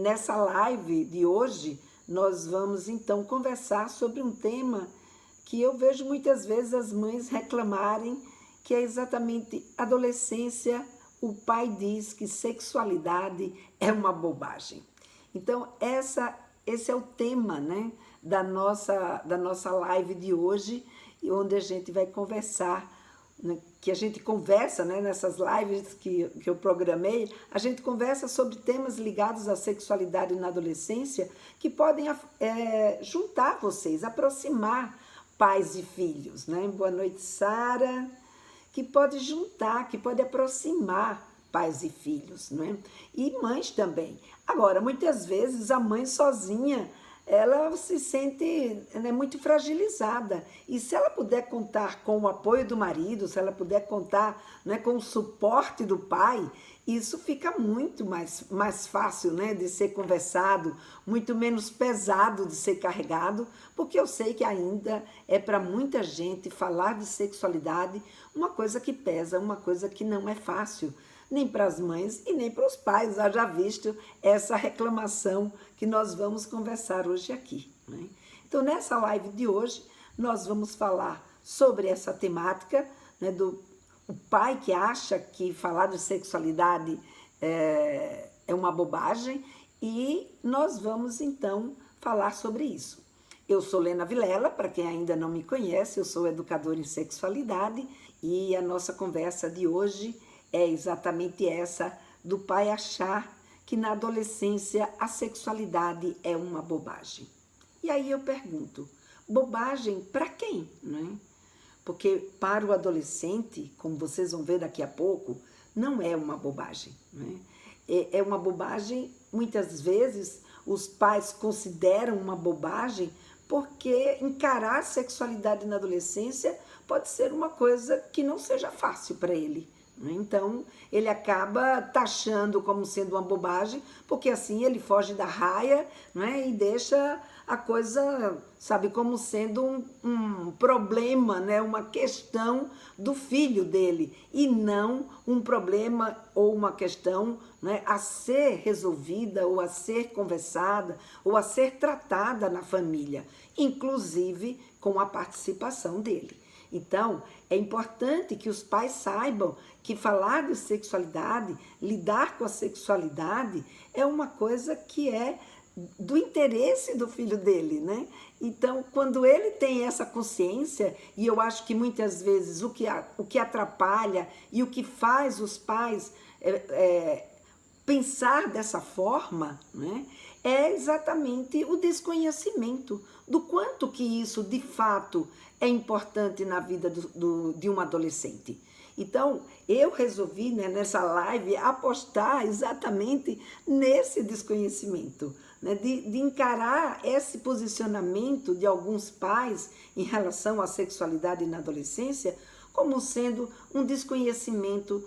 Nessa live de hoje, nós vamos então conversar sobre um tema que eu vejo muitas vezes as mães reclamarem, que é exatamente adolescência. O pai diz que sexualidade é uma bobagem. Então, esse é o tema, né, da nossa live de hoje, onde a gente vai conversar, né, que a gente conversa, né, nessas lives que eu programei, a gente conversa sobre temas ligados à sexualidade na adolescência que podem juntar vocês, aproximar pais e filhos, né? Boa noite, Sara. Que pode juntar, que pode aproximar pais e filhos, né? E mães também. Agora, muitas vezes a mãe sozinha, ela se sente, né, muito fragilizada. E se ela puder contar com o apoio do marido, se ela puder contar, né, com o suporte do pai, isso fica muito mais fácil, né, de ser conversado, muito menos pesado de ser carregado, porque eu sei que ainda é para muita gente falar de sexualidade uma coisa que pesa, uma coisa que não é fácil, nem para as mães e nem para os pais. Já visto essa reclamação que nós vamos conversar hoje aqui, né? Então, nessa live de hoje, nós vamos falar sobre essa temática, né, do o pai que acha que falar de sexualidade é uma bobagem, e nós vamos então falar sobre isso. Eu sou Lena Vilela, para quem ainda não me conhece, eu sou educadora em sexualidade, e a nossa conversa de hoje é exatamente essa, do pai achar que na adolescência a sexualidade é uma bobagem. E aí eu pergunto, bobagem para quem, né? Porque para o adolescente, como vocês vão ver daqui a pouco, não é uma bobagem, né? É uma bobagem, muitas vezes os pais consideram uma bobagem porque encarar a sexualidade na adolescência pode ser uma coisa que não seja fácil para ele. Então, ele acaba taxando como sendo uma bobagem, porque assim ele foge da raia, né, e deixa a coisa, sabe, como sendo um problema, né, uma questão do filho dele, e não um problema ou uma questão, né, a ser resolvida, ou a ser conversada, ou a ser tratada na família, inclusive com a participação dele. Então, é importante que os pais saibam que falar de sexualidade, lidar com a sexualidade, é uma coisa que é do interesse do filho dele, né? Então, quando ele tem essa consciência, e eu acho que muitas vezes o que atrapalha e o que faz os pais pensar dessa forma, né, é exatamente o desconhecimento do quanto que isso de fato é importante na vida de um adolescente. Então, eu resolvi, né, nessa live apostar exatamente nesse desconhecimento, né, de encarar esse posicionamento de alguns pais em relação à sexualidade na adolescência como sendo um desconhecimento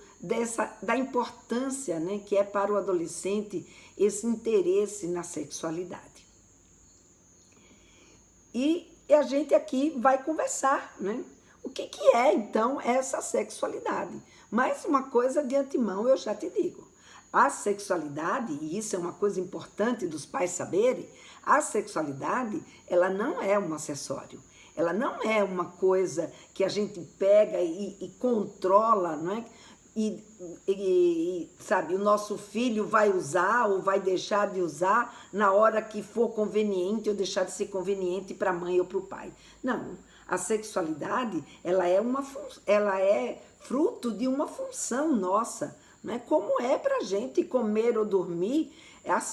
da importância, né, que é para o adolescente esse interesse na sexualidade. E a gente aqui vai conversar, né? O que é, então, essa sexualidade? Mas uma coisa de antemão eu já te digo. A sexualidade, e isso é uma coisa importante dos pais saberem, a sexualidade, ela não é um acessório. Ela não é uma coisa que a gente pega e controla, não é? Sabe, o nosso filho vai usar ou vai deixar de usar na hora que for conveniente ou deixar de ser conveniente para a mãe ou para o pai. Não, a sexualidade, ela é fruto de uma função nossa, né? Como é para a gente comer ou dormir,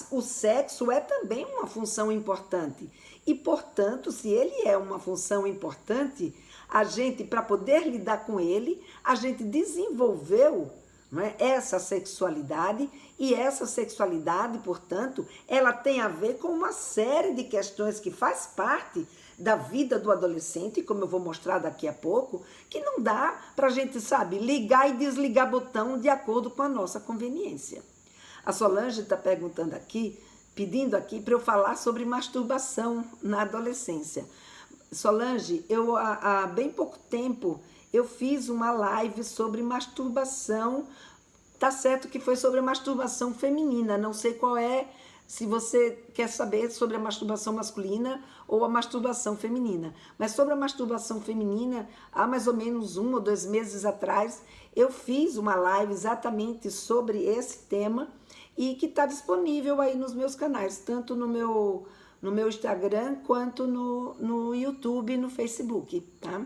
o sexo é também uma função importante. E, portanto, se ele é uma função importante, a gente, para poder lidar com ele, a gente desenvolveu, não é, essa sexualidade, e essa sexualidade, portanto, ela tem a ver com uma série de questões que faz parte da vida do adolescente, como eu vou mostrar daqui a pouco, que não dá para a gente, sabe, ligar e desligar botão de acordo com a nossa conveniência. A Solange está perguntando aqui, pedindo aqui para eu falar sobre masturbação na adolescência. Solange, eu há bem pouco tempo eu fiz uma live sobre masturbação, tá certo que foi sobre a masturbação feminina, não sei qual é se você quer saber sobre a masturbação masculina ou a masturbação feminina. Mas sobre a masturbação feminina, há mais ou menos 1 ou 2 meses atrás, eu fiz uma live exatamente sobre esse tema e que está disponível aí nos meus canais, tanto no meu Instagram quanto no YouTube e no Facebook, tá?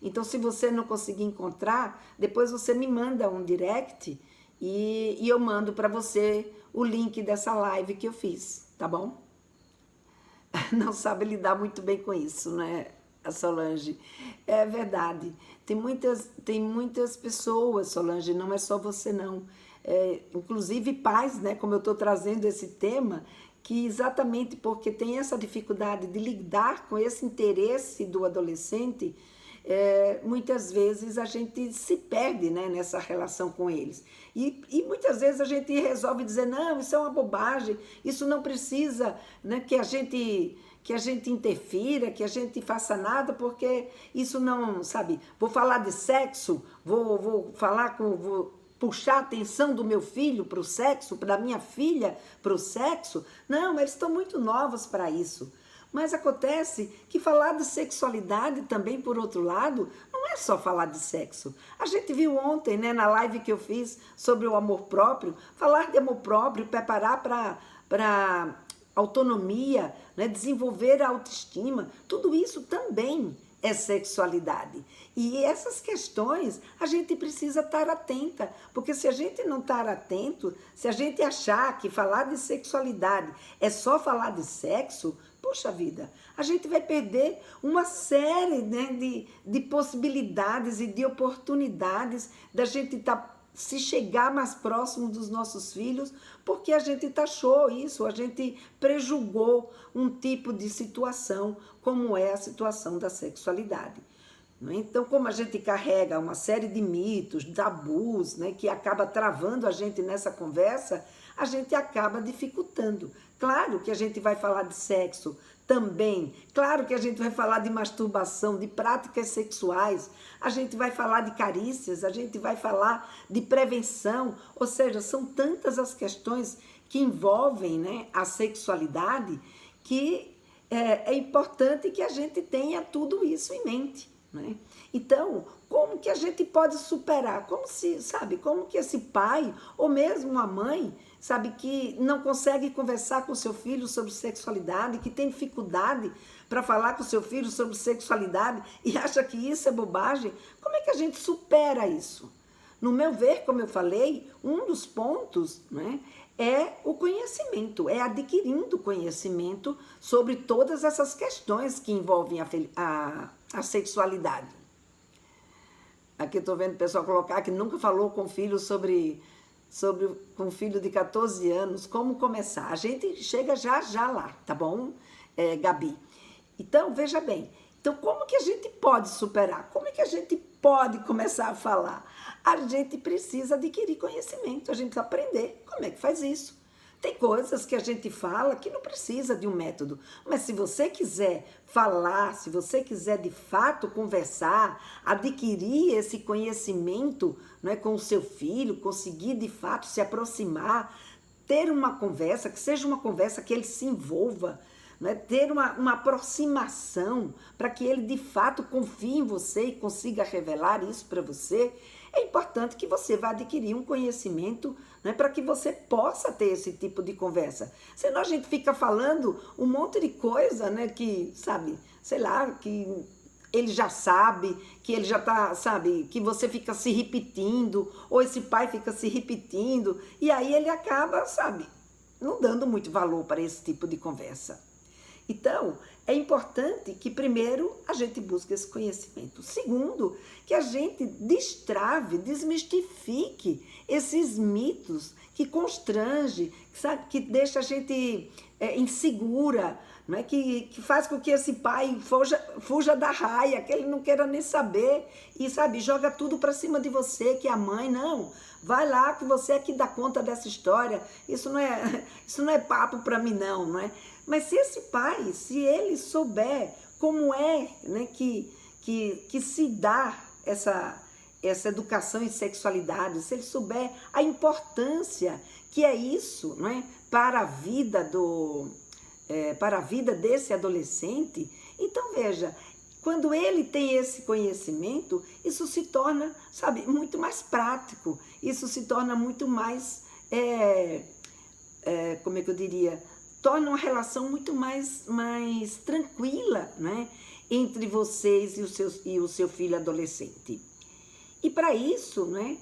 Então, se você não conseguir encontrar, depois você me manda um direct e eu mando para você o link dessa live que eu fiz, tá bom? Não sabe lidar muito bem com isso, né, a Solange? É verdade. Tem muitas pessoas, Solange, não é só você não. Inclusive pais, né, como eu estou trazendo esse tema, que exatamente porque tem essa dificuldade de lidar com esse interesse do adolescente, muitas vezes a gente se perde, né, nessa relação com eles. E muitas vezes a gente resolve dizer, não, isso é uma bobagem, isso não precisa, né, que a gente interfira, que a gente faça nada, porque isso não, sabe, vou falar de sexo, vou puxar a atenção do meu filho para o sexo, da minha filha para o sexo. Não, eles estão muito novos para isso. Mas acontece que falar de sexualidade também, por outro lado, não é só falar de sexo. A gente viu ontem, né, na live que eu fiz sobre o amor próprio, falar de amor próprio, preparar para autonomia, né, desenvolver a autoestima, tudo isso também é sexualidade. E essas questões a gente precisa estar atenta, porque se a gente não estar atento, se a gente achar que falar de sexualidade é só falar de sexo, puxa vida, a gente vai perder uma série, né, de possibilidades e de oportunidades da gente se chegar mais próximo dos nossos filhos, porque a gente taxou isso, a gente prejulgou um tipo de situação, como é a situação da sexualidade. Então, como a gente carrega uma série de mitos, tabus, né, que acaba travando a gente nessa conversa, a gente acaba dificultando. Claro que a gente vai falar de sexo também, claro que a gente vai falar de masturbação, de práticas sexuais, a gente vai falar de carícias, a gente vai falar de prevenção, ou seja, são tantas as questões que envolvem, né, a sexualidade, que é importante que a gente tenha tudo isso em mente, né? Então, como que a gente pode superar? Como que esse pai, ou mesmo a mãe, sabe, que não consegue conversar com seu filho sobre sexualidade, que tem dificuldade para falar com seu filho sobre sexualidade e acha que isso é bobagem, como é que a gente supera isso? No meu ver, como eu falei, um dos pontos, né, é o conhecimento, é adquirindo conhecimento sobre todas essas questões que envolvem a sexualidade. Aqui estou vendo o pessoal colocar que nunca falou com o filho com um filho de 14 anos, como começar. A gente chega já lá, tá bom, Gabi? Então, veja bem, então como que a gente pode superar? Como é que a gente pode começar a falar? A gente precisa adquirir conhecimento, a gente precisa aprender como é que faz isso. Tem coisas que a gente fala que não precisa de um método, mas se você quiser falar, se você quiser de fato conversar, adquirir esse conhecimento, né, com o seu filho, conseguir de fato se aproximar, ter uma conversa, que seja uma conversa que ele se envolva, né, ter uma aproximação para que ele de fato confie em você e consiga revelar isso para você, é importante que você vá adquirir um conhecimento, né, para que você possa ter esse tipo de conversa. Senão a gente fica falando um monte de coisa, né, que, sabe, sei lá, que ele já sabe, que ele já tá, sabe, que você fica se repetindo, ou esse pai fica se repetindo, e aí ele acaba, sabe, não dando muito valor para esse tipo de conversa. Então, é importante que primeiro a gente busque esse conhecimento. Segundo, que a gente destrave, desmistifique esses mitos que constrange, sabe, que deixa a gente insegura, não é? Que faz com que esse pai fuja da raia, que ele não queira nem saber e, sabe, joga tudo para cima de você, que é a mãe, não. Vai lá que você é que dá conta dessa história, isso não é papo para mim não é? Mas se esse pai, se ele souber como é, né, que se dá essa educação em sexualidade, se ele souber a importância que é isso, não é? para a vida para a vida desse adolescente. Então veja, quando ele tem esse conhecimento, isso se torna, sabe, muito mais prático, isso se torna muito mais, como é que eu diria, torna uma relação muito mais tranquila, né, entre vocês e o seu filho adolescente. E para isso, né,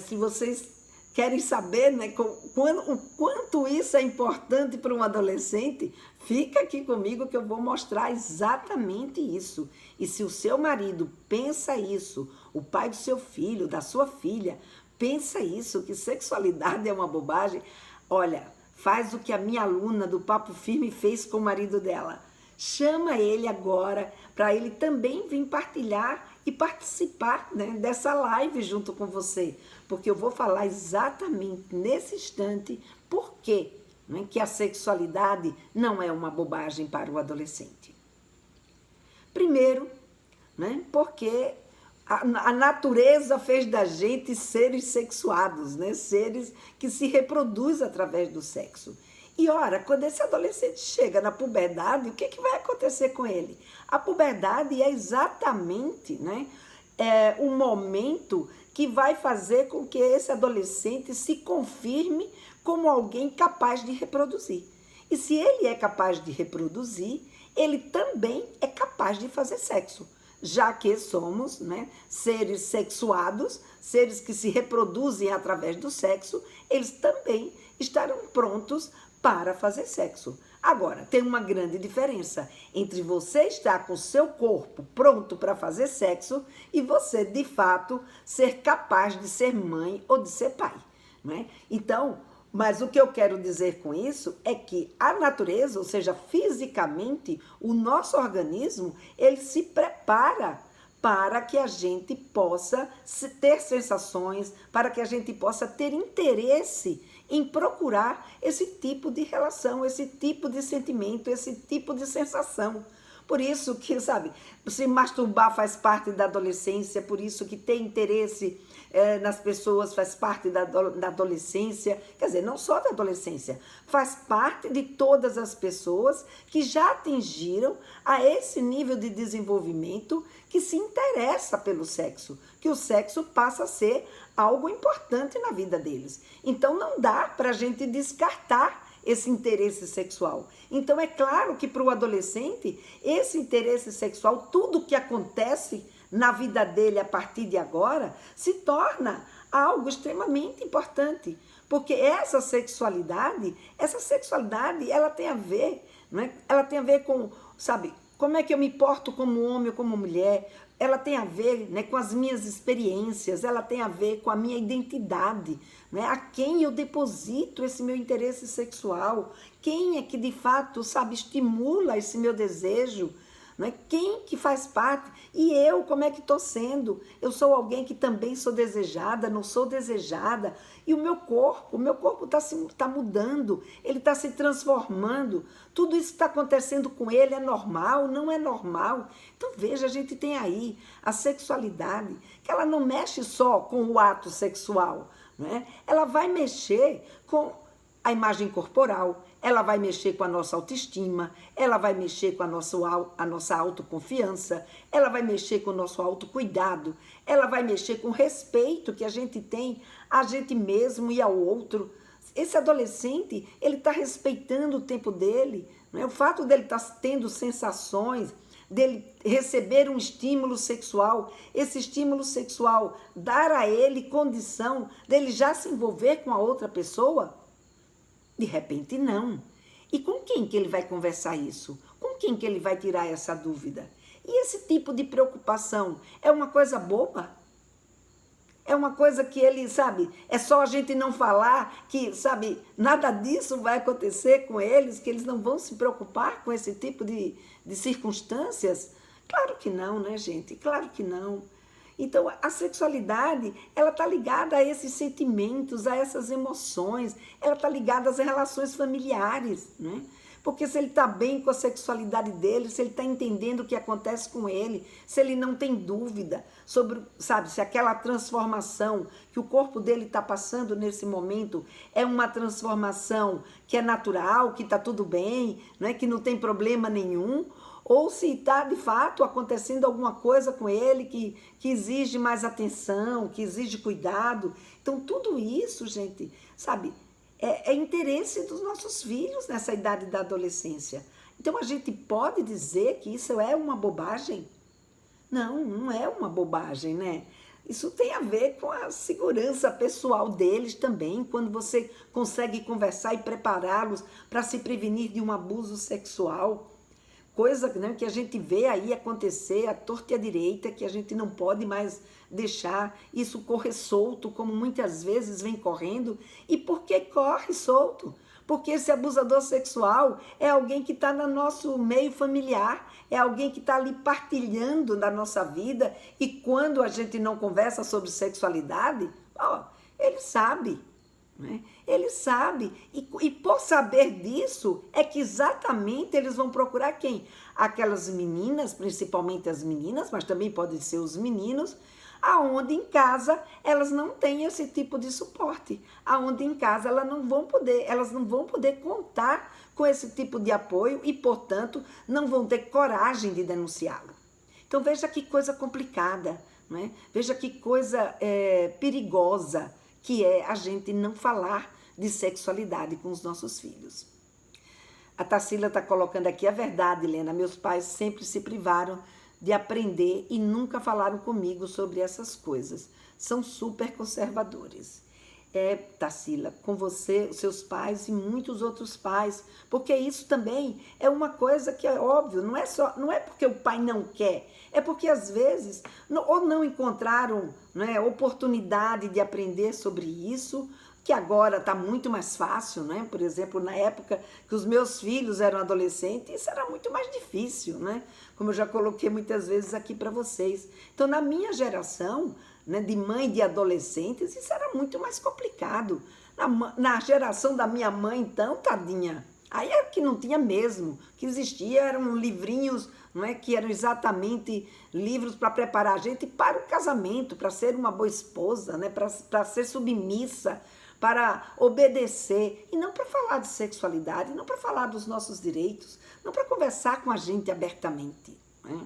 se vocês querem saber, né, o quanto isso é importante para um adolescente, fica aqui comigo que eu vou mostrar exatamente isso. E se o seu marido pensa isso, o pai do seu filho, da sua filha, pensa isso, que sexualidade é uma bobagem, olha, faz o que a minha aluna do Papo Firme fez com o marido dela. Chama ele agora para ele também vir partilhar e participar, né, dessa live junto com você, porque eu vou falar exatamente nesse instante por quê, né, que a sexualidade não é uma bobagem para o adolescente. Primeiro, né, porque a natureza fez da gente seres sexuados, né, seres que se reproduzem através do sexo. E ora, quando esse adolescente chega na puberdade, o que vai acontecer com ele? A puberdade é exatamente, né, o momento que vai fazer com que esse adolescente se confirme como alguém capaz de reproduzir. E se ele é capaz de reproduzir, ele também é capaz de fazer sexo, já que somos, né, seres sexuados, seres que se reproduzem através do sexo, eles também estarão prontos para fazer sexo. Agora, tem uma grande diferença entre você estar com o seu corpo pronto para fazer sexo e você, de fato, ser capaz de ser mãe ou de ser pai, né? Então, mas o que eu quero dizer com isso é que a natureza, ou seja, fisicamente, o nosso organismo, ele se prepara para que a gente possa ter sensações, para que a gente possa ter interesse em procurar esse tipo de relação, esse tipo de sentimento, esse tipo de sensação. Por isso que, sabe, se masturbar faz parte da adolescência, por isso que ter interesse nas pessoas faz parte da adolescência, quer dizer, não só da adolescência, faz parte de todas as pessoas que já atingiram a esse nível de desenvolvimento que se interessa pelo sexo, que o sexo passa a ser algo importante na vida deles. Então não dá para a gente descartar esse interesse sexual. Então é claro que para o adolescente, esse interesse sexual, tudo que acontece na vida dele a partir de agora, se torna algo extremamente importante. Porque essa sexualidade, ela tem a ver, né? Ela tem a ver com, sabe, como é que eu me porto como homem ou como mulher. Ela tem a ver, né, com as minhas experiências, ela tem a ver com a minha identidade, né? A quem eu deposito esse meu interesse sexual, quem é que de fato, sabe, estimula esse meu desejo, né? Quem que faz parte, e eu, como é que estou sendo? Eu sou alguém que também sou desejada, não sou desejada, e o meu corpo tá mudando, ele está se transformando, tudo isso que está acontecendo com ele é normal, não é normal? Então veja, a gente tem aí a sexualidade, que ela não mexe só com o ato sexual, né? Ela vai mexer com a imagem corporal, ela vai mexer com a nossa autoestima, ela vai mexer com a nossa autoconfiança, ela vai mexer com o nosso autocuidado, ela vai mexer com o respeito que a gente tem a gente mesmo e ao outro. Esse adolescente, ele está respeitando o tempo dele, né? O fato dele estar tendo sensações, dele receber um estímulo sexual, esse estímulo sexual dar a ele condição dele já se envolver com a outra pessoa? De repente, não. E com quem que ele vai conversar isso? Com quem que ele vai tirar essa dúvida? E esse tipo de preocupação é uma coisa boba? É uma coisa que ele, sabe, é só a gente não falar que, sabe, nada disso vai acontecer com eles, que eles não vão se preocupar com esse tipo de circunstâncias? Claro que não, né, gente? Claro que não. Então, a sexualidade, ela está ligada a esses sentimentos, a essas emoções, ela está ligada às relações familiares, né? Porque se ele está bem com a sexualidade dele, se ele está entendendo o que acontece com ele, se ele não tem dúvida sobre, sabe, se aquela transformação que o corpo dele está passando nesse momento é uma transformação que é natural, que está tudo bem, né, que não tem problema nenhum, ou se está de fato acontecendo alguma coisa com ele que exige mais atenção, que exige cuidado. Então tudo isso, gente, sabe, é interesse dos nossos filhos nessa idade da adolescência. Então a gente pode dizer que isso é uma bobagem? Não, não é uma bobagem, né? Isso tem a ver com a segurança pessoal deles também, quando você consegue conversar e prepará-los para se prevenir de um abuso sexual. Coisa, né, que a gente vê aí acontecer à torta e à direita, que a gente não pode mais deixar isso correr solto, como muitas vezes vem correndo. E por que corre solto? Porque esse abusador sexual é alguém que está no nosso meio familiar, é alguém que está ali partilhando da nossa vida, e quando a gente não conversa sobre sexualidade, ó, ele sabe. Né? Ele sabe, e por saber disso, é que exatamente eles vão procurar quem? Aquelas meninas, principalmente as meninas, mas também podem ser os meninos, aonde em casa elas não têm esse tipo de suporte, aonde em casa elas não vão poder contar com esse tipo de apoio e, portanto, não vão ter coragem de denunciá-lo. Então veja que coisa complicada, né? Veja que coisa perigosa que é a gente não falar de sexualidade com os nossos filhos. A Tarsila está colocando aqui a verdade, Helena. Meus pais sempre se privaram de aprender e nunca falaram comigo sobre essas coisas. São super conservadores. Tarsila, com você, os seus pais e muitos outros pais, porque isso também é uma coisa que é óbvio, não é porque o pai não quer, é porque às vezes ou não encontraram, né, oportunidade de aprender sobre isso, que agora está muito mais fácil, né? Por exemplo, na época que os meus filhos eram adolescentes, isso era muito mais difícil, né? Como eu já coloquei muitas vezes aqui para vocês. Então, na minha geração, né, de mãe de adolescentes, isso era muito mais complicado. Na geração da minha mãe, então, tadinha, aí é que não tinha mesmo. O que existia eram livrinhos, não é, que eram exatamente livros para preparar a gente para o casamento, para ser uma boa esposa, né, para ser submissa, para obedecer, e não para falar de sexualidade, não para falar dos nossos direitos, não para conversar com a gente abertamente, né?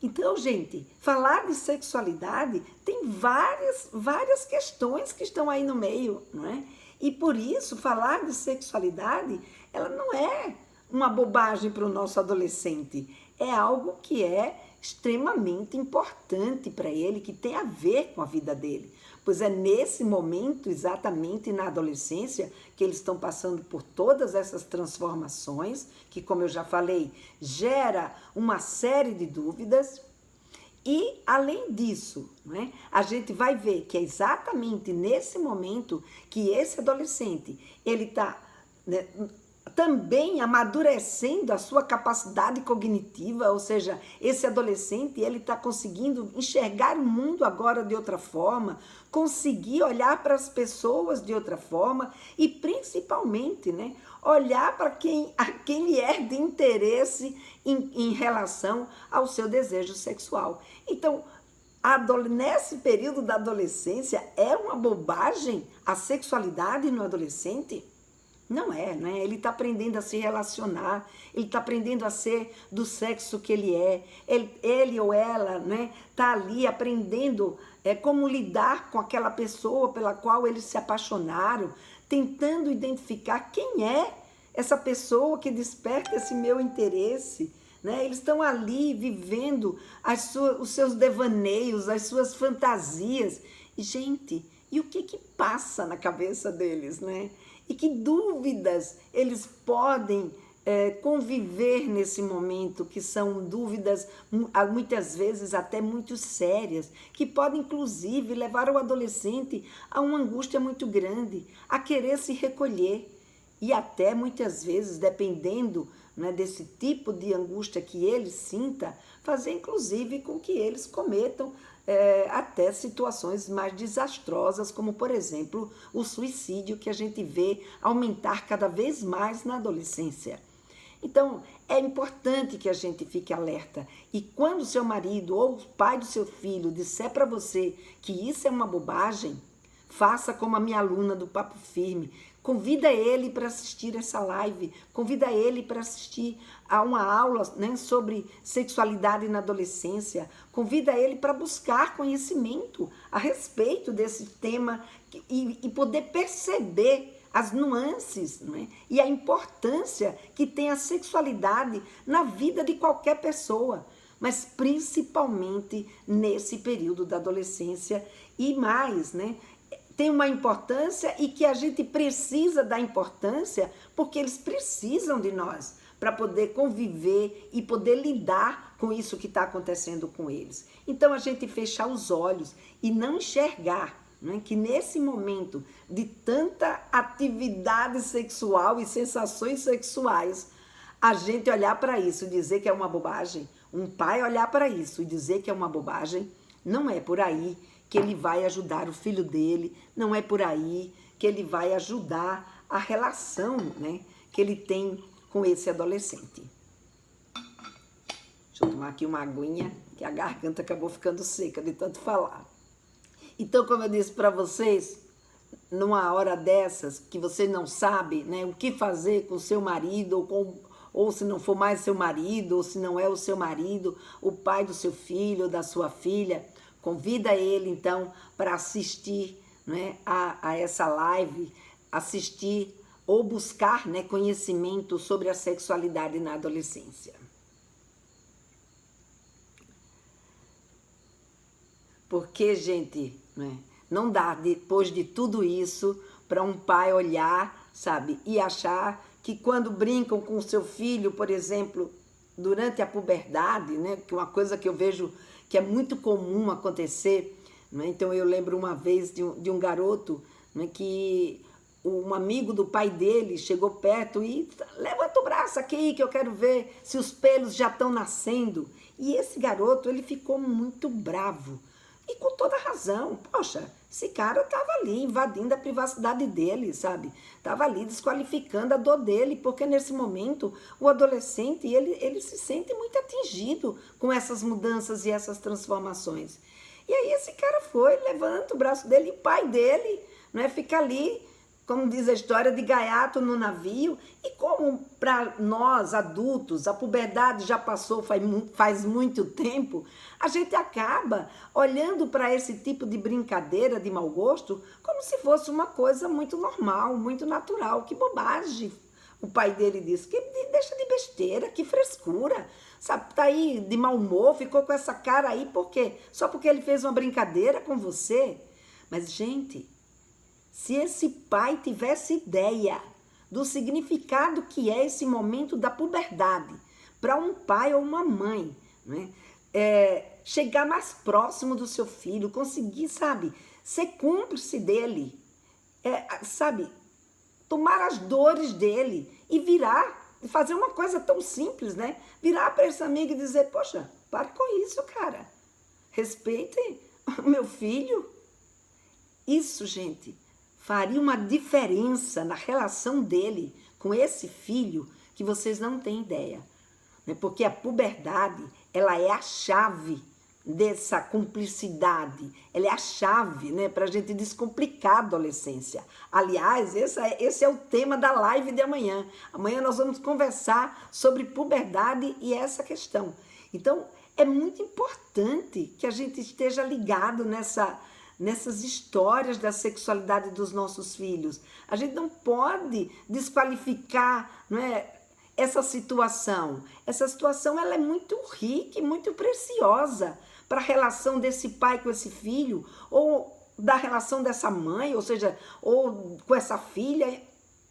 Então, gente, falar de sexualidade tem várias questões que estão aí no meio, não é? E por isso, falar de sexualidade, ela não é uma bobagem para o nosso adolescente, é algo que é extremamente importante para ele, que tem a ver com a vida dele. Pois é nesse momento, exatamente na adolescência, que eles estão passando por todas essas transformações, que, como eu já falei, gera uma série de dúvidas. E, além disso, né, a gente vai ver que é exatamente nesse momento que esse adolescente, ele está, né, também amadurecendo a sua capacidade cognitiva, ou seja, esse adolescente, ele está conseguindo enxergar o mundo agora de outra forma, conseguir olhar para as pessoas de outra forma e, principalmente, né, olhar para a quem lhe é de interesse em relação ao seu desejo sexual. Então, nesse período da adolescência, é uma bobagem a sexualidade no adolescente? Não é, né? Ele está aprendendo a se relacionar, ele está aprendendo a ser do sexo que ele é, ele ou ela, né, está ali aprendendo como lidar com aquela pessoa pela qual eles se apaixonaram, tentando identificar quem é essa pessoa que desperta esse meu interesse, né? Eles estão ali vivendo os seus devaneios, as suas fantasias. E, gente, e o que passa na cabeça deles, né? E que dúvidas eles podem conviver nesse momento, que são dúvidas muitas vezes até muito sérias, que podem inclusive levar o adolescente a uma angústia muito grande, a querer se recolher e até muitas vezes, dependendo, né, desse tipo de angústia que ele sinta, fazer inclusive com que eles cometam até situações mais desastrosas, como, por exemplo, o suicídio, que a gente vê aumentar cada vez mais na adolescência. Então, é importante que a gente fique alerta. E quando o seu marido ou o pai do seu filho disser para você que isso é uma bobagem, faça como a minha aluna do Papo Firme. Convida ele para assistir essa live, convida ele para assistir a uma aula, né, sobre sexualidade na adolescência, convida ele para buscar conhecimento a respeito desse tema e poder perceber as nuances, né, e a importância que tem a sexualidade na vida de qualquer pessoa, mas principalmente nesse período da adolescência e mais, né? Tem uma importância e que a gente precisa dar importância porque eles precisam de nós para poder conviver e poder lidar com isso que está acontecendo com eles. Então a gente fechar os olhos e não enxergar, né, que nesse momento de tanta atividade sexual e sensações sexuais, a gente olhar para isso e dizer que é uma bobagem, um pai olhar para isso e dizer que é uma bobagem, não é por aí que ele vai ajudar o filho dele, não é por aí que ele vai ajudar a relação, né, que ele tem com esse adolescente. Deixa eu tomar aqui uma aguinha, que a garganta acabou ficando seca de tanto falar. Então, como eu disse para vocês, numa hora dessas, que você não sabe, né, o que fazer com o seu marido, ou se não for mais seu marido, ou se não é o seu marido, o pai do seu filho ou da sua filha, convida ele, então, para assistir, né, a essa live, assistir ou buscar, né, conhecimento sobre a sexualidade na adolescência. Porque, gente, né, não dá, depois de tudo isso, para um pai olhar, sabe, e achar que quando brincam com o seu filho, por exemplo, durante a puberdade, né, que é uma coisa que eu vejo que é muito comum acontecer, né? Então eu lembro uma vez de um garoto, né, que um amigo do pai dele chegou perto e levanta o braço aqui que eu quero ver se os pelos já estão nascendo. E esse garoto, ele ficou muito bravo. E com toda razão, poxa, esse cara estava ali invadindo a privacidade dele, sabe? Estava ali desqualificando a dor dele, porque nesse momento o adolescente, ele se sente muito atingido com essas mudanças e essas transformações. E aí esse cara foi, levanta o braço dele e o pai dele, né, fica ali, como diz a história, de gaiato no navio. E como para nós adultos a puberdade já passou faz muito tempo, a gente acaba olhando para esse tipo de brincadeira de mau gosto como se fosse uma coisa muito normal, muito natural. Que bobagem! O pai dele disse, que deixa de besteira, que frescura, sabe, tá aí de mau humor, ficou com essa cara aí, por quê? Só porque ele fez uma brincadeira com você? Mas, gente, se esse pai tivesse ideia do significado que é esse momento da puberdade, para um pai ou uma mãe, né, chegar mais próximo do seu filho, conseguir, sabe, ser cúmplice dele, sabe, tomar as dores dele e virar, fazer uma coisa tão simples, né? Virar para esse amigo e dizer, poxa, para com isso, cara. Respeitem o meu filho. Isso, gente, faria uma diferença na relação dele com esse filho que vocês não têm ideia. Né? Porque a puberdade, ela é a chave dessa cumplicidade, ela é a chave, né, para a gente descomplicar a adolescência. Aliás, esse é o tema da live de amanhã. Amanhã nós vamos conversar sobre puberdade e essa questão. Então, é muito importante que a gente esteja ligado nessas histórias da sexualidade dos nossos filhos. A gente não pode desqualificar, não é, essa situação. Essa situação, ela é muito rica e muito preciosa para a relação desse pai com esse filho, ou da relação dessa mãe, ou seja, ou com essa filha.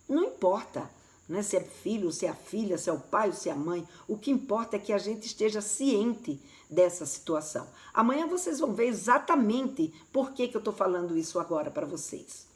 Não importa, né, se é filho, se é a filha, se é o pai ou se é a mãe. O que importa é que a gente esteja ciente dessa situação. Amanhã vocês vão ver exatamente por que eu estou falando isso agora para vocês.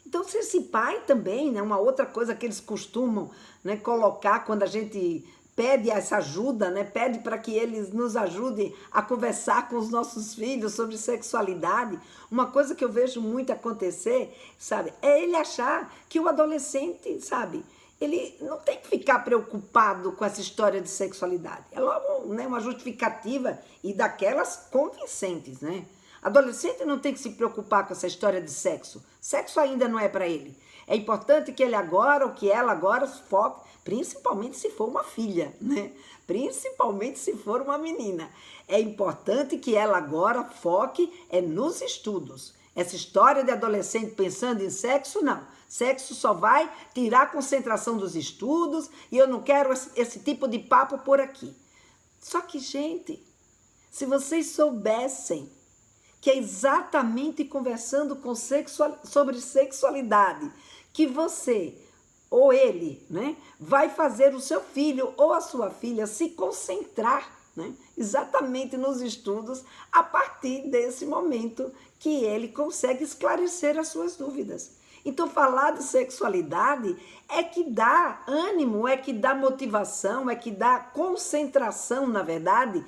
Então, se esse pai também, né, uma outra coisa que eles costumam, né, colocar quando a gente pede essa ajuda, né? Pede para que eles nos ajudem a conversar com os nossos filhos sobre sexualidade. Uma coisa que eu vejo muito acontecer, sabe, é ele achar que o adolescente, sabe, ele não tem que ficar preocupado com essa história de sexualidade. É logo, né, uma justificativa e daquelas convincentes, né? Adolescente não tem que se preocupar com essa história de sexo. Sexo ainda não é para ele. É importante que ele agora, ou que ela agora, foque, principalmente se for uma filha, né? Principalmente se for uma menina. É importante que ela agora foque nos estudos. Essa história de adolescente pensando em sexo, não. Sexo só vai tirar a concentração dos estudos e eu não quero esse tipo de papo por aqui. Só que, gente, se vocês soubessem que é exatamente conversando sobre sexualidade que você ou ele, né, vai fazer o seu filho ou a sua filha se concentrar, né, exatamente nos estudos a partir desse momento que ele consegue esclarecer as suas dúvidas. Então, falar de sexualidade é que dá ânimo, é que dá motivação, é que dá concentração, na verdade,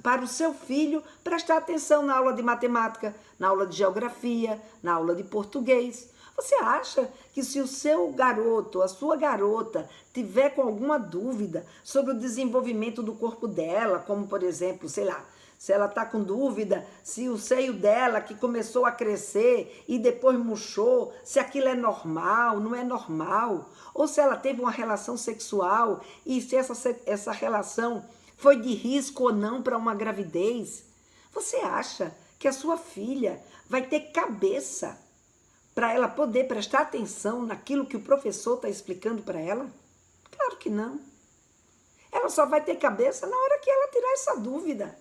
para o seu filho prestar atenção na aula de matemática, na aula de geografia, na aula de português. Você acha que se o seu garoto, a sua garota, tiver com alguma dúvida sobre o desenvolvimento do corpo dela, como, por exemplo, sei lá, se ela está com dúvida se o seio dela que começou a crescer e depois murchou, se aquilo é normal, não é normal, ou se ela teve uma relação sexual e se essa relação foi de risco ou não para uma gravidez, você acha que a sua filha vai ter cabeça para ela poder prestar atenção naquilo que o professor está explicando para ela? Claro que não. Ela só vai ter cabeça na hora que ela tirar essa dúvida.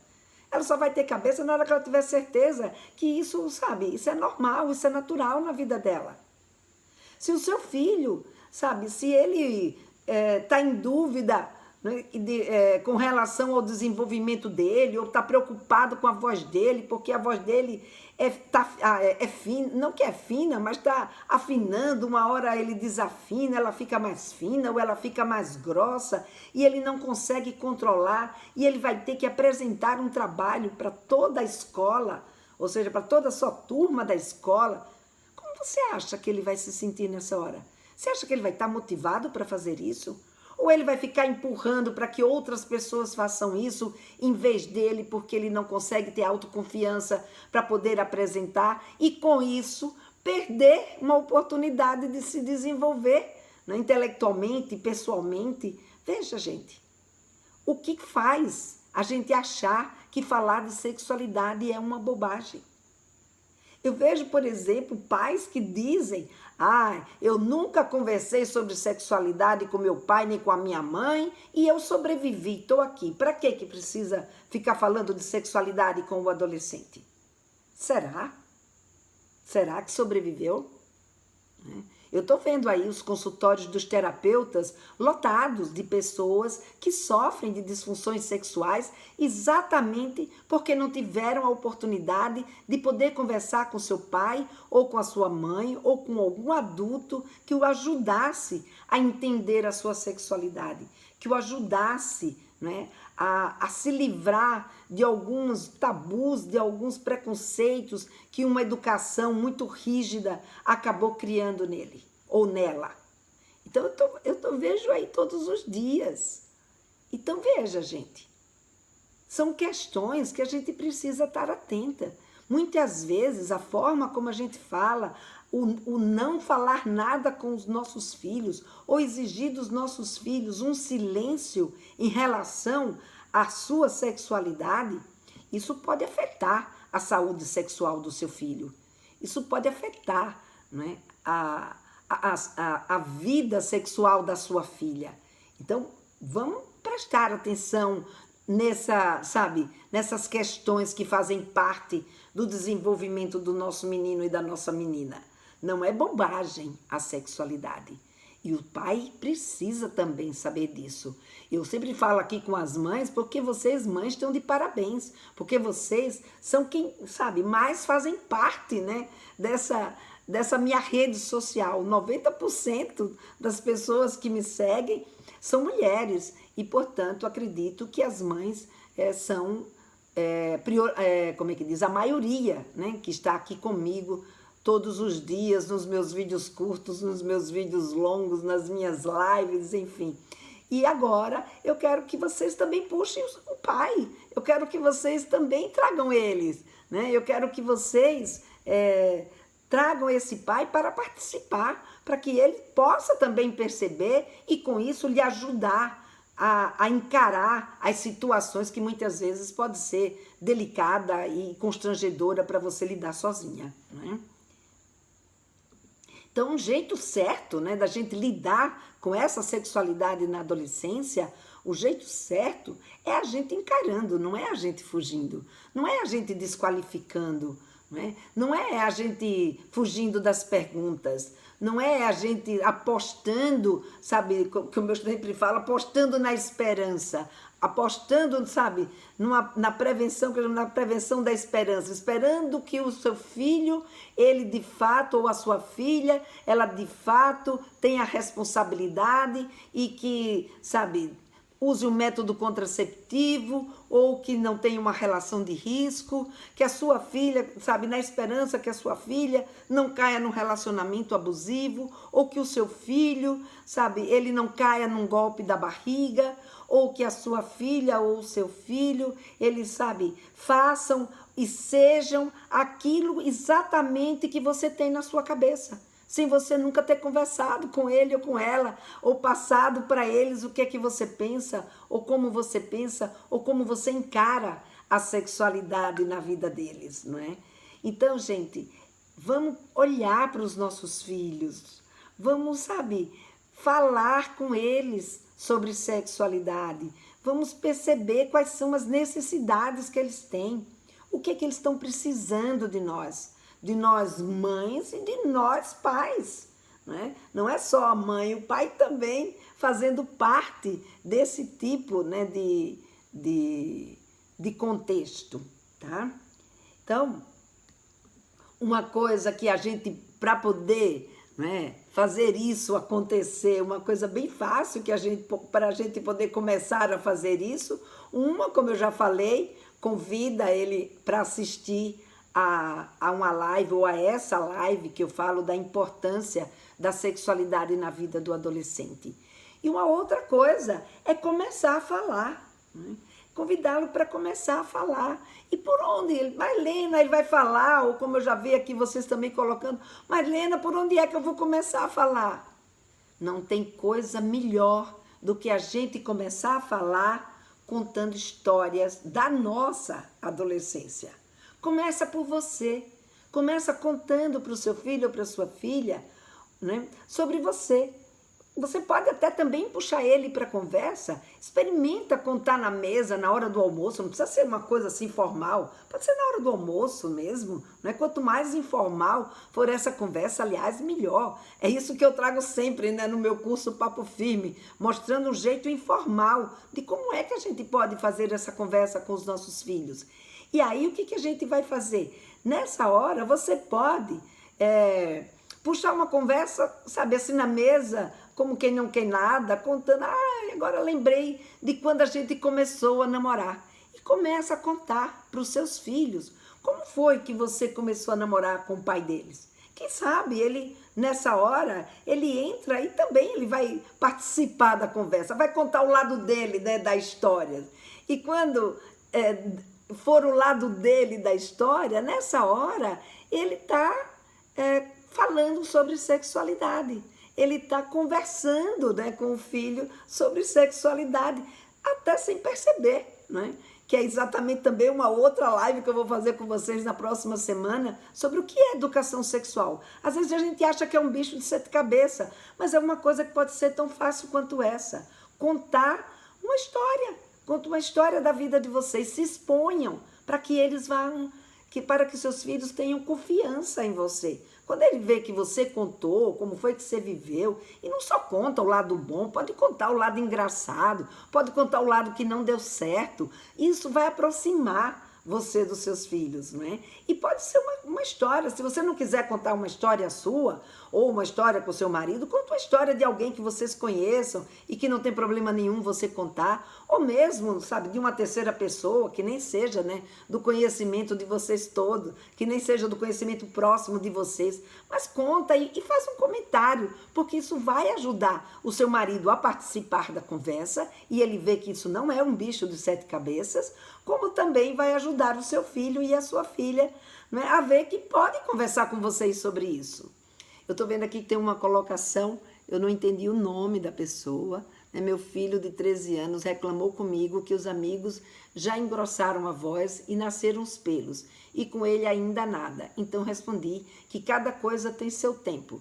Ela só vai ter cabeça na hora que ela tiver certeza que isso, sabe, isso é normal, isso é natural na vida dela. Se o seu filho, sabe, se ele está em dúvida, né, com relação ao desenvolvimento dele, ou está preocupado com a voz dele, porque a voz dele é fina, não que é fina, mas está afinando, uma hora ele desafina, ela fica mais fina, ou ela fica mais grossa, e ele não consegue controlar, e ele vai ter que apresentar um trabalho para toda a escola, ou seja, para toda a sua turma da escola. Como você acha que ele vai se sentir nessa hora? Você acha que ele vai estar motivado para fazer isso? Ou ele vai ficar empurrando para que outras pessoas façam isso em vez dele, porque ele não consegue ter autoconfiança para poder apresentar e, com isso, perder uma oportunidade de se desenvolver, né, intelectualmente, pessoalmente? Veja, gente, o que faz a gente achar que falar de sexualidade é uma bobagem? Eu vejo, por exemplo, pais que dizem: eu nunca conversei sobre sexualidade com meu pai nem com a minha mãe e eu sobrevivi, estou aqui. Para que precisa ficar falando de sexualidade com o adolescente? Será? Será que sobreviveu? Eu estou vendo aí os consultórios dos terapeutas lotados de pessoas que sofrem de disfunções sexuais exatamente porque não tiveram a oportunidade de poder conversar com seu pai ou com a sua mãe ou com algum adulto que o ajudasse a entender a sua sexualidade, que o ajudasse, né, a se livrar de alguns tabus, de alguns preconceitos que uma educação muito rígida acabou criando nele ou nela. Então, eu vejo aí todos os dias. Então, veja, gente, são questões que a gente precisa estar atenta. Muitas vezes, a forma como a gente fala, o não falar nada com os nossos filhos, ou exigir dos nossos filhos um silêncio em relação à sua sexualidade, isso pode afetar a saúde sexual do seu filho. Isso pode afetar, né, a vida sexual da sua filha. Então, vamos prestar atenção nessas questões que fazem parte do desenvolvimento do nosso menino e da nossa menina. Não é bobagem a sexualidade. E o pai precisa também saber disso. Eu sempre falo aqui com as mães, porque vocês, mães, estão de parabéns. Porque vocês são quem, mais fazem parte, né, dessa minha rede social. 90% das pessoas que me seguem são mulheres. E, portanto, acredito que as mães são, como é que diz, a maioria, né, que está aqui comigo todos os dias, nos meus vídeos curtos, nos meus vídeos longos, nas minhas lives, enfim. E agora eu quero que vocês também puxem o pai, eu quero que vocês também tragam eles, né? Eu quero que vocês tragam esse pai para participar, para que ele possa também perceber e com isso lhe ajudar a encarar as situações que muitas vezes pode ser delicada e constrangedora para você lidar sozinha, né? Então, um jeito certo, né, da gente lidar com essa sexualidade na adolescência, o jeito certo é a gente encarando, não é a gente fugindo, não é a gente desqualificando, não é a gente fugindo das perguntas, não é a gente apostando, sabe, que o meu sempre fala, apostando na esperança, apostando, sabe, na prevenção da esperança, esperando que o seu filho, ele de fato, ou a sua filha, ela de fato tenha responsabilidade e que, sabe, use um método contraceptivo ou que não tenha uma relação de risco, que a sua filha, sabe, na esperança que a sua filha não caia num relacionamento abusivo, ou que o seu filho, sabe, ele não caia num golpe da barriga, ou que a sua filha ou o seu filho, eles, sabe, façam e sejam aquilo exatamente que você tem na sua cabeça, sem você nunca ter conversado com ele ou com ela, ou passado para eles o que é que você pensa, ou como você encara a sexualidade na vida deles, não é? Então, gente, vamos olhar para os nossos filhos, vamos, sabe, falar com eles sobre sexualidade, vamos perceber quais são as necessidades que eles têm, o que é que eles estão precisando de nós mães e de nós pais, né? Não é só a mãe, o pai também fazendo parte desse tipo, né, de contexto, tá? Então, uma coisa que a gente, para poder, né, fazer isso acontecer, uma coisa bem fácil para a gente poder começar a fazer isso, como eu já falei, convida ele para assistir a uma live ou a essa live que eu falo da importância da sexualidade na vida do adolescente. E uma outra coisa é começar a falar, né? Convidá-lo para começar a falar. E por onde? Marlena, ele vai falar, ou como eu já vi aqui vocês também colocando, Marlena, por onde é que eu vou começar a falar? Não tem coisa melhor do que a gente começar a falar contando histórias da nossa adolescência. Começa por você, começa contando para o seu filho ou para a sua filha, né, sobre você. Você pode até também puxar ele para a conversa, experimenta contar na mesa, na hora do almoço, não precisa ser uma coisa assim formal, pode ser na hora do almoço mesmo, né? Quanto mais informal for essa conversa, aliás, melhor. É isso que eu trago sempre, né, no meu curso Papo Firme, mostrando um jeito informal de como é que a gente pode fazer essa conversa com os nossos filhos. E aí, o que a gente vai fazer? Nessa hora, você pode puxar uma conversa, sabe, assim na mesa, como quem não quer nada, contando, agora lembrei de quando a gente começou a namorar. E começa a contar para os seus filhos como foi que você começou a namorar com o pai deles. Quem sabe ele, nessa hora, ele entra e também ele vai participar da conversa, vai contar o lado dele, né, da história. E quando for o lado dele da história, nessa hora, ele está falando sobre sexualidade. Ele está conversando, né, com o filho sobre sexualidade, até sem perceber, né? Que é exatamente também uma outra live que eu vou fazer com vocês na próxima semana, sobre o que é educação sexual. Às vezes a gente acha que é um bicho de sete cabeças, mas é uma coisa que pode ser tão fácil quanto essa. Contar uma história. Conta uma história da vida de vocês, se exponham para que eles para que seus filhos tenham confiança em você. Quando ele vê que você contou, como foi que você viveu, e não só conta o lado bom, pode contar o lado engraçado, pode contar o lado que não deu certo, isso vai aproximar você dos seus filhos, não é? E pode ser uma história, se você não quiser contar uma história sua, ou uma história com o seu marido, conta uma história de alguém que vocês conheçam e que não tem problema nenhum você contar, ou mesmo, sabe, de uma terceira pessoa, que nem seja, né, do conhecimento de vocês todos, que nem seja do conhecimento próximo de vocês, mas conta e faz um comentário, porque isso vai ajudar o seu marido a participar da conversa e ele vê que isso não é um bicho de 7 cabeças, como também vai ajudar o seu filho e a sua filha, né, a ver que pode conversar com vocês sobre isso. Eu estou vendo aqui que tem uma colocação, eu não entendi o nome da pessoa, né? Meu filho de 13 anos reclamou comigo que os amigos já engrossaram a voz e nasceram os pelos, e com ele ainda nada. Então respondi que cada coisa tem seu tempo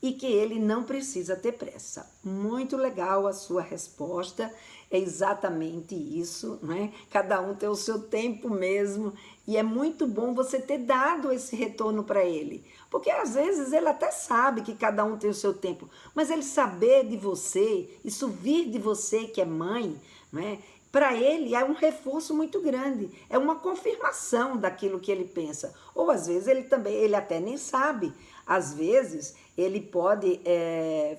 e que ele não precisa ter pressa. Muito legal a sua resposta, é exatamente isso, né? Cada um tem o seu tempo mesmo, e é muito bom você ter dado esse retorno para ele, porque às vezes ele até sabe que cada um tem o seu tempo, mas ele saber de você, isso vir de você que é mãe, né? Para ele é um reforço muito grande, é uma confirmação daquilo que ele pensa. Ou às vezes ele até nem sabe, às vezes ele pode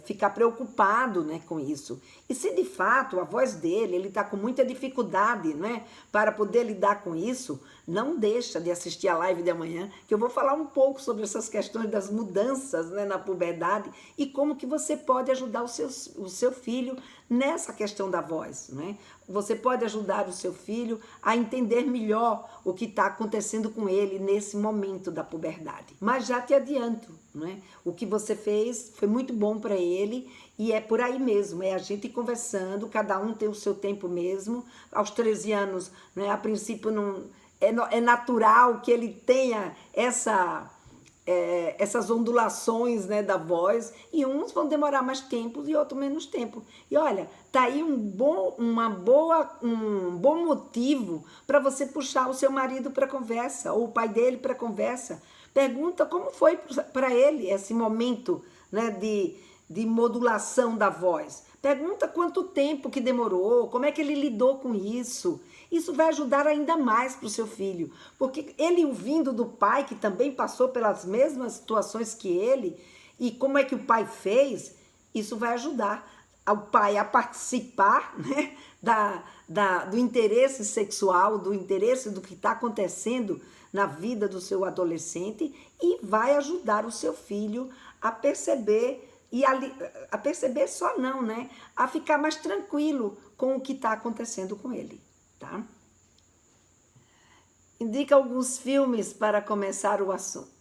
ficar preocupado, né, com isso. E se de fato a voz dele, ele está com muita dificuldade, né, para poder lidar com isso, não deixa de assistir a live de amanhã, que eu vou falar um pouco sobre essas questões das mudanças, né, na puberdade e como que você pode ajudar o seu filho nessa questão da voz, né? Você pode ajudar o seu filho a entender melhor o que está acontecendo com ele nesse momento da puberdade. Mas já te adianto, né? O que você fez foi muito bom para ele e é por aí mesmo, é a gente conversando, cada um tem o seu tempo mesmo. Aos 13 anos, né, a princípio não é natural que ele tenha essas ondulações, né, da voz, e uns vão demorar mais tempo e outros menos tempo. E olha, tá aí um bom motivo para você puxar o seu marido para conversa, ou o pai dele para conversa. Pergunta como foi para ele esse momento, né, de modulação da voz. Pergunta quanto tempo que demorou, como é que ele lidou com isso. Isso vai ajudar ainda mais para o seu filho, porque ele ouvindo do pai, que também passou pelas mesmas situações que ele, e como é que o pai fez, isso vai ajudar o pai a participar, né, do interesse sexual, do interesse do que está acontecendo na vida do seu adolescente, e vai ajudar o seu filho a perceber, e a perceber só não, né, a ficar mais tranquilo com o que está acontecendo com ele. Tá? Indica alguns filmes para começar o assunto.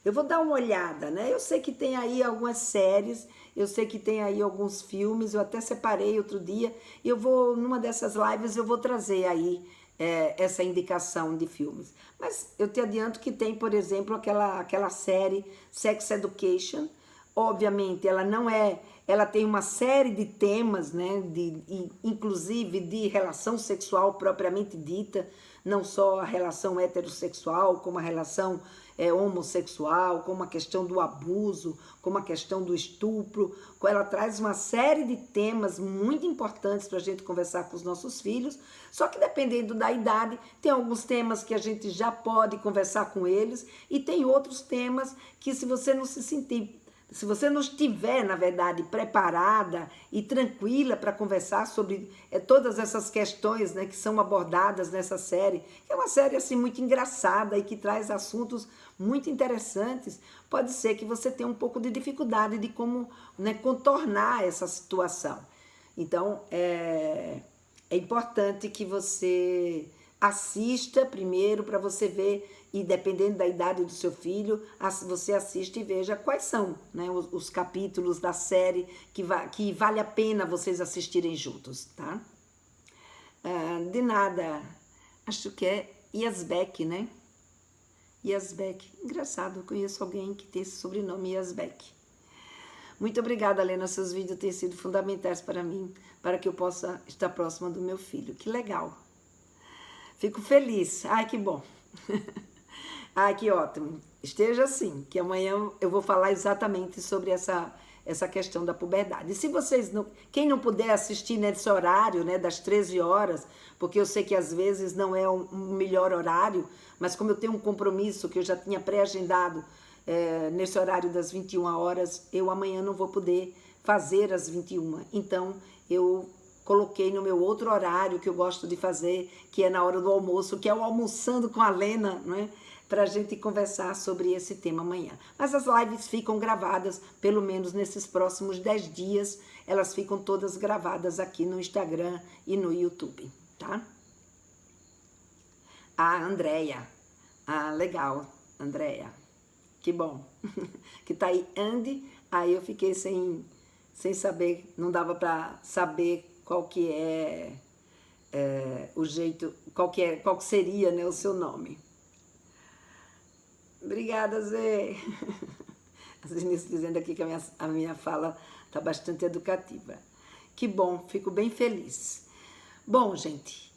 Eu vou dar uma olhada, né? Eu sei que tem aí algumas séries, eu sei que tem aí alguns filmes, eu até separei outro dia, e numa dessas lives, eu vou trazer aí essa indicação de filmes. Mas eu te adianto que tem, por exemplo, aquela série Sex Education. Obviamente, ela tem uma série de temas, né, inclusive de relação sexual propriamente dita, não só a relação heterossexual, como a relação homossexual, como a questão do abuso, como a questão do estupro. Ela traz uma série de temas muito importantes para a gente conversar com os nossos filhos, só que dependendo da idade, tem alguns temas que a gente já pode conversar com eles, e tem outros temas que, se você não estiver, na verdade, preparada e tranquila para conversar sobre todas essas questões, né, que são abordadas nessa série, que é uma série assim, muito engraçada e que traz assuntos muito interessantes, pode ser que você tenha um pouco de dificuldade de como, né, contornar essa situação. Então, é importante que você assista primeiro para você ver, e dependendo da idade do seu filho, você assiste e veja quais são, né, os capítulos da série que vale a pena vocês assistirem juntos, tá? De nada, acho que é Yazbek, né? Yazbek, engraçado, eu conheço alguém que tem esse sobrenome, Yazbek. Muito obrigada, Lena, seus vídeos têm sido fundamentais para mim, para que eu possa estar próxima do meu filho. Que legal! Fico feliz, ai que bom! Ai, que ótimo. Esteja assim, que amanhã eu vou falar exatamente sobre essa questão da puberdade. E se vocês não, quem não puder assistir nesse horário, né, das 13 horas, porque eu sei que às vezes não é um melhor horário, mas como eu tenho um compromisso que eu já tinha pré-agendado nesse horário das 21 horas, eu amanhã não vou poder fazer às 21. Então, eu coloquei no meu outro horário que eu gosto de fazer, que é na hora do almoço, que é o Almoçando com a Lena, né? Para a gente conversar sobre esse tema amanhã. Mas as lives ficam gravadas, pelo menos nesses próximos 10 dias, elas ficam todas gravadas aqui no Instagram e no YouTube, tá? Ah, Andréia. Ah, legal, Andréia. Que bom. Que tá aí Andy, aí eu fiquei sem saber, não dava para saber qual que é, o jeito, qual que seria, né, o seu nome. Obrigada, Zé. A Denise dizendo aqui que a minha fala está bastante educativa. Que bom, fico bem feliz. Bom, gente,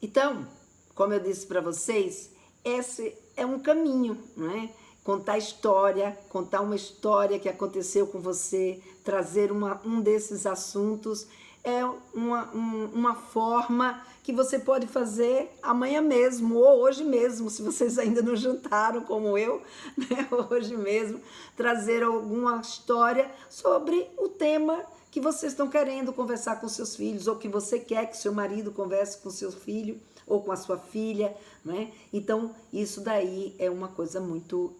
então, como eu disse para vocês, esse é um caminho, não é? Contar história, contar uma história que aconteceu com você, trazer um desses assuntos, é uma forma que você pode fazer amanhã mesmo, ou hoje mesmo, se vocês ainda não jantaram como eu, né? Hoje mesmo, trazer alguma história sobre o tema que vocês estão querendo conversar com seus filhos, ou que você quer que seu marido converse com seu filho, ou com a sua filha, né? Então, isso daí é uma coisa muito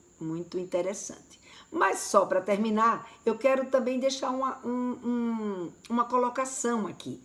interessante. Mas só para terminar, eu quero também deixar uma colocação aqui.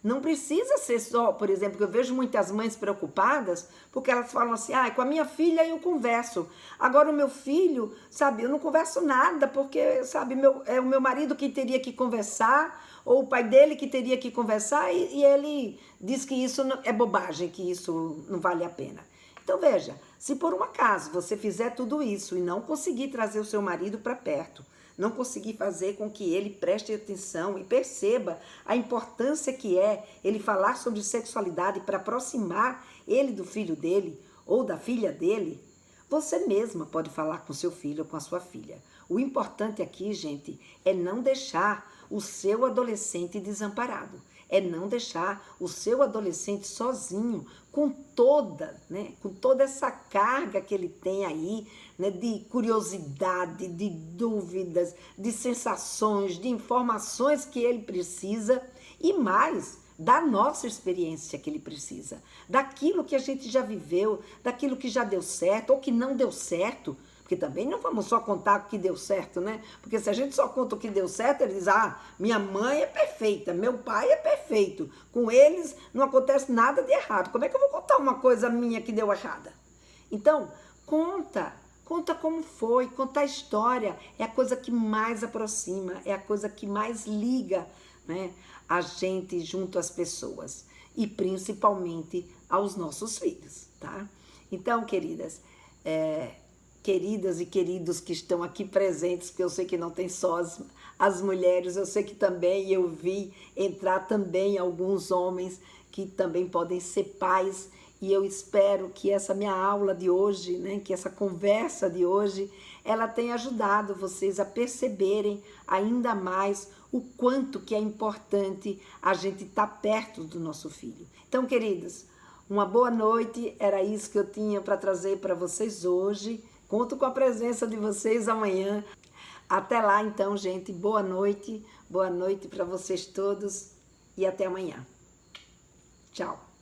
Não precisa ser só, por exemplo, que eu vejo muitas mães preocupadas, porque elas falam assim, com a minha filha eu converso. Agora o meu filho, sabe, eu não converso nada, porque, sabe, é o meu marido que teria que conversar, ou o pai dele que teria que conversar, e ele diz que isso é bobagem, que isso não vale a pena. Então, veja, se por um acaso você fizer tudo isso e não conseguir trazer o seu marido para perto, não conseguir fazer com que ele preste atenção e perceba a importância que é ele falar sobre sexualidade para aproximar ele do filho dele ou da filha dele, você mesma pode falar com seu filho ou com a sua filha. O importante aqui, gente, é não deixar o seu adolescente desamparado. É não deixar o seu adolescente sozinho com toda essa carga que ele tem aí, né, de curiosidade, de dúvidas, de sensações, de informações que ele precisa e mais da nossa experiência que ele precisa, daquilo que a gente já viveu, daquilo que já deu certo ou que não deu certo. Porque também não vamos só contar o que deu certo, né? Porque se a gente só conta o que deu certo, eles dizem, minha mãe é perfeita, meu pai é perfeito. Com eles não acontece nada de errado. Como é que eu vou contar uma coisa minha que deu errada? Então, conta como foi, conta a história. É a coisa que mais aproxima, é a coisa que mais liga, né, a gente junto às pessoas. E principalmente aos nossos filhos, tá? Então, queridas e queridos que estão aqui presentes, porque eu sei que não tem só as mulheres, eu sei que também eu vi entrar também alguns homens que também podem ser pais, e eu espero que essa minha aula de hoje, né, que essa conversa de hoje, ela tenha ajudado vocês a perceberem ainda mais o quanto que é importante a gente estar perto do nosso filho. Então, queridos, uma boa noite, era isso que eu tinha para trazer para vocês hoje. Conto com a presença de vocês amanhã. Até lá, então, gente. Boa noite para vocês todos e até amanhã. Tchau.